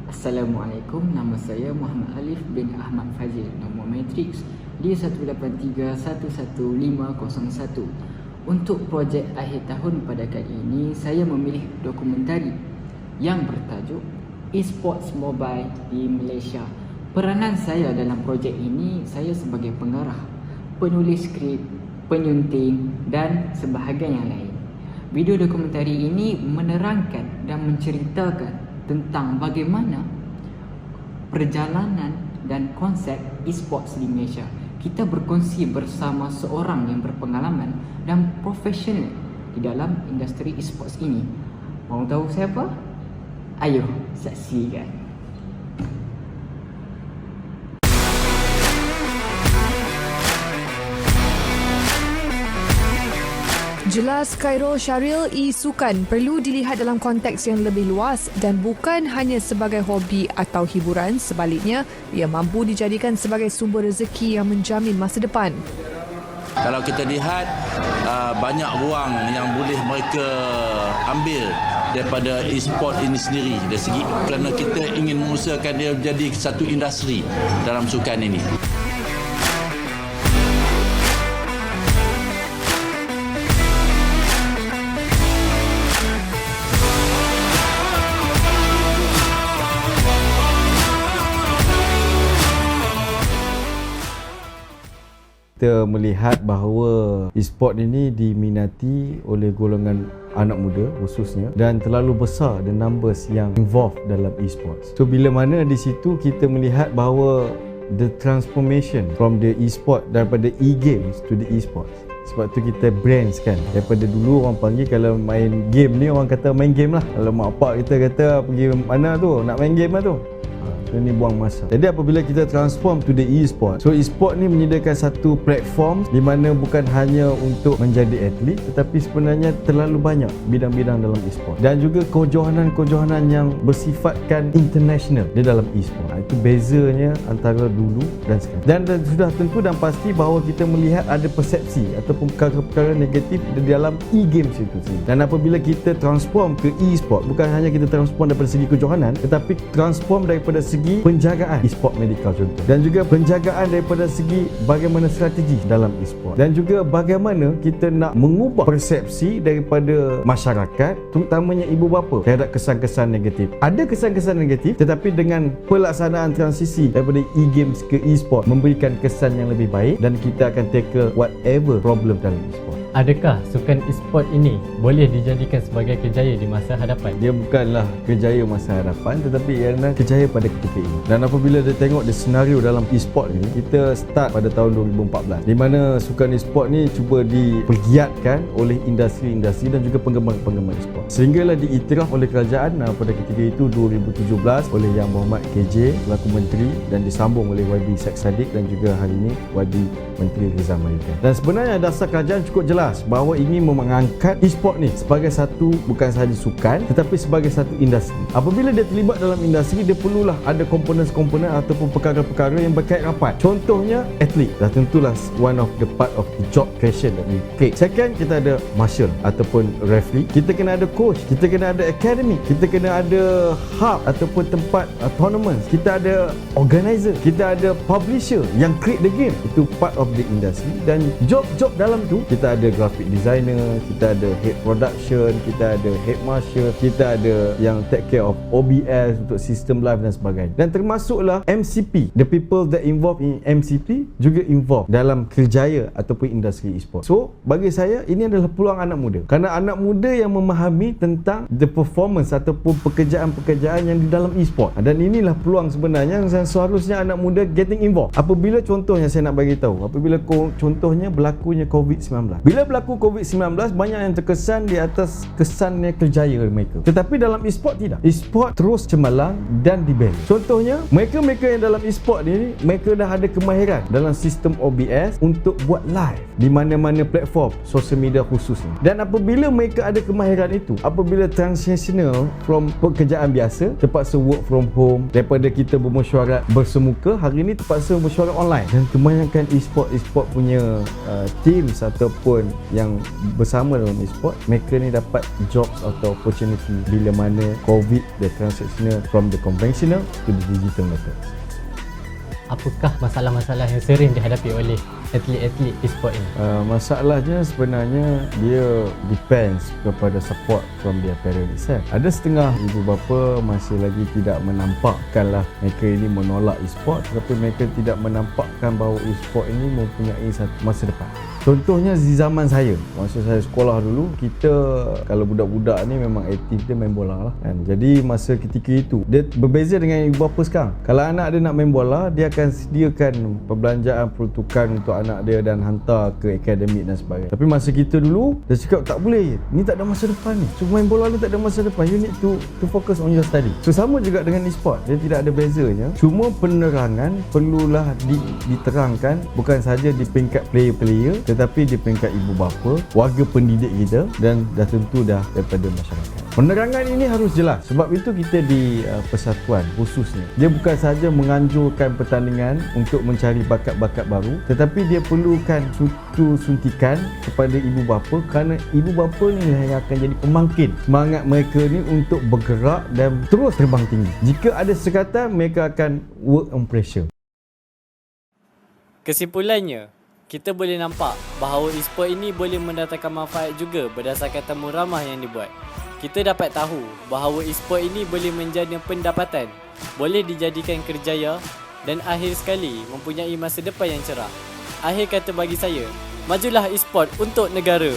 Assalamualaikum, nama saya Muhammad Alif bin Ahmad Fazil, nombor matriks D183111501. Untuk projek akhir tahun pada kali ini, saya memilih dokumentari yang bertajuk Esports Mobile di Malaysia. Peranan saya dalam projek ini, saya sebagai pengarah, penulis skrip, penyunting dan sebahagian yang lain. Video dokumentari ini menerangkan dan menceritakan tentang bagaimana perjalanan dan konsep esports di Malaysia. Kita berkongsi bersama seorang yang berpengalaman dan profesional di dalam industri esports ini. Mau tahu siapa? Ayo saksikan. Jelas Khairul Syaril e-sukan perlu dilihat dalam konteks yang lebih luas dan bukan hanya sebagai hobi atau hiburan. Sebaliknya, ia mampu dijadikan sebagai sumber rezeki yang menjamin masa depan. Kalau kita lihat banyak ruang yang boleh mereka ambil daripada e-sport ini sendiri dari segi kerana kita ingin mengusahakan dia menjadi satu industri dalam sukan ini. Kita melihat bahawa e-sport ini diminati oleh golongan anak muda khususnya dan terlalu besar the numbers yang involved dalam e-sports. So bila mana di situ kita melihat bahawa the transformation from the e-sport daripada e-games to the e-sports. Sebab tu kita brands kan. Daripada dulu orang panggil kalau main game ni orang kata main game lah. Kalau mak pak kita kata pergi mana tu nak main game lah tu. Ini buang masa. Jadi apabila kita transform to the e-sport, so e-sport ni menyediakan satu platform di mana bukan hanya untuk menjadi atlet tetapi sebenarnya terlalu banyak bidang-bidang dalam e-sport dan juga kejohanan-kejohanan yang bersifatkan international di dalam e-sport. Itu bezanya antara dulu dan sekarang. Dan sudah tentu dan pasti bahawa kita melihat ada persepsi ataupun perkara-perkara negatif di dalam e-games itu sendiri. Dan apabila kita transform ke e-sport, bukan hanya kita transform daripada segi kejohanan tetapi transform daripada segi penjagaan e-sport medical contoh dan juga penjagaan daripada segi bagaimana strategi dalam e-sport dan juga bagaimana kita nak mengubah persepsi daripada masyarakat terutamanya ibu bapa terhadap kesan-kesan negatif. Ada kesan-kesan negatif tetapi dengan pelaksanaan transisi daripada e-games ke e-sport memberikan kesan yang lebih baik dan kita akan tackle whatever problem dalam e-sport. Adakah sukan e-sport ini boleh dijadikan sebagai kerjaya di masa hadapan? Dia bukanlah kerjaya masa hadapan tetapi ialah kerjaya pada ketika ini. Dan apabila dia tengok the senario dalam e-sport ni, kita start pada tahun 2014 di mana sukan e-sport ni cuba dipergiatkan oleh industri-industri dan juga penggemar-penggemar e-sport. Sehinggalah diiktiraf oleh kerajaan pada ketika itu 2017 oleh Yang Berhormat KJ selaku menteri dan disambung oleh YB Sheikh Saddiq dan juga hari ini YB Menteri Rizal Merican. Dan sebenarnya dasar kerajaan cukup jelas bahawa ingin mengangkat e-sport ni sebagai satu bukan sahaja sukan tetapi sebagai satu industri. Apabila dia terlibat dalam industri, dia perlulah ada komponen-komponen ataupun perkara-perkara yang berkait rapat. Contohnya atlet. Dah tentulah one of the part of the job creation that we take. Second, kita ada marshal ataupun referee. Kita kena ada coach, kita kena ada academy, kita kena ada hub ataupun tempat tournaments. Kita ada organizer, kita ada publisher yang create the game. Itu part of the industry dan job-job dalam tu kita ada graphic designer, kita ada head production, kita ada head marshal, kita ada yang take care of OBS untuk sistem live dan sebagainya. Dan termasuklah MCP, the people that involved in MCP juga involved dalam kerjaya ataupun industri e-sport. So bagi saya ini adalah peluang anak muda. Kerana anak muda yang memahami tentang the performance ataupun pekerjaan-pekerjaan yang di dalam e-sport. Dan inilah peluang sebenarnya yang seharusnya anak muda getting involved. Apabila contohnya saya nak bagi tahu, apabila contohnya berlakunya COVID-19. Bila berlaku COVID-19, banyak yang terkesan di atas kesannya kerjaya mereka. Tetapi dalam e-sport tidak. E-sport terus cemerlang dan dibeli. Contohnya, mereka-mereka yang dalam e-sport ni, mereka dah ada kemahiran dalam sistem OBS untuk buat live di mana-mana platform sosial media khususnya. Dan apabila mereka ada kemahiran itu, apabila transitional from pekerjaan biasa, terpaksa work from home, daripada kita bermesyuarat bersemuka, hari ini terpaksa bermesyuarat online. Dan kebanyakan e-sport punya teams ataupun ataupun yang bersama dalam e-sport, mereka ni dapat jobs atau opportunity bila mana COVID dia transitional from the conventional to the digital method. Apakah masalah-masalah yang sering dihadapi oleh atlet-atlet e-sport ini? Masalahnya sebenarnya dia depends kepada support from their parent itself. Ada setengah ibu bapa masih lagi tidak menampakkanlah mereka ini menolak e-sport, tetapi mereka tidak menampakkan bahawa e-sport ini mempunyai satu masa depan. Contohnya di zaman saya, masa saya sekolah dulu, kita kalau budak-budak ni memang aktif dia main bola lah kan. Jadi masa ketika itu dia berbeza dengan ibu bapa sekarang. Kalau anak dia nak main bola, dia akan sediakan perbelanjaan peruntukan untuk anak dia dan hantar ke akademik dan sebagainya. Tapi masa kita dulu, dia cakap tak boleh, ni tak ada masa depan ni. So main bola ni tak ada masa depan. You need to focus on your study. So sama juga dengan e-sport, dia tidak ada bezanya. Cuma penerangan perlulah diterangkan bukan saja di peringkat player-player, tetapi di peringkat ibu bapa, warga pendidik kita dan dah tentu dah daripada masyarakat. Penerangan ini harus jelas. Sebab itu kita di persatuan khususnya, dia bukan sahaja menganjurkan pertandingan untuk mencari bakat-bakat baru, tetapi dia perlukan suatu suntikan kepada ibu bapa, kerana ibu bapa ni yang akan jadi pembangkit semangat mereka ni untuk bergerak dan terus terbang tinggi. Jika ada sekatan, mereka akan work on pressure. Kesimpulannya, kita boleh nampak bahawa e-sport ini boleh mendatangkan manfaat juga berdasarkan temu ramah yang dibuat. Kita dapat tahu bahawa e-sport ini boleh menjana pendapatan, boleh dijadikan kerjaya dan akhir sekali mempunyai masa depan yang cerah. Akhir kata bagi saya, majulah e-sport untuk negara.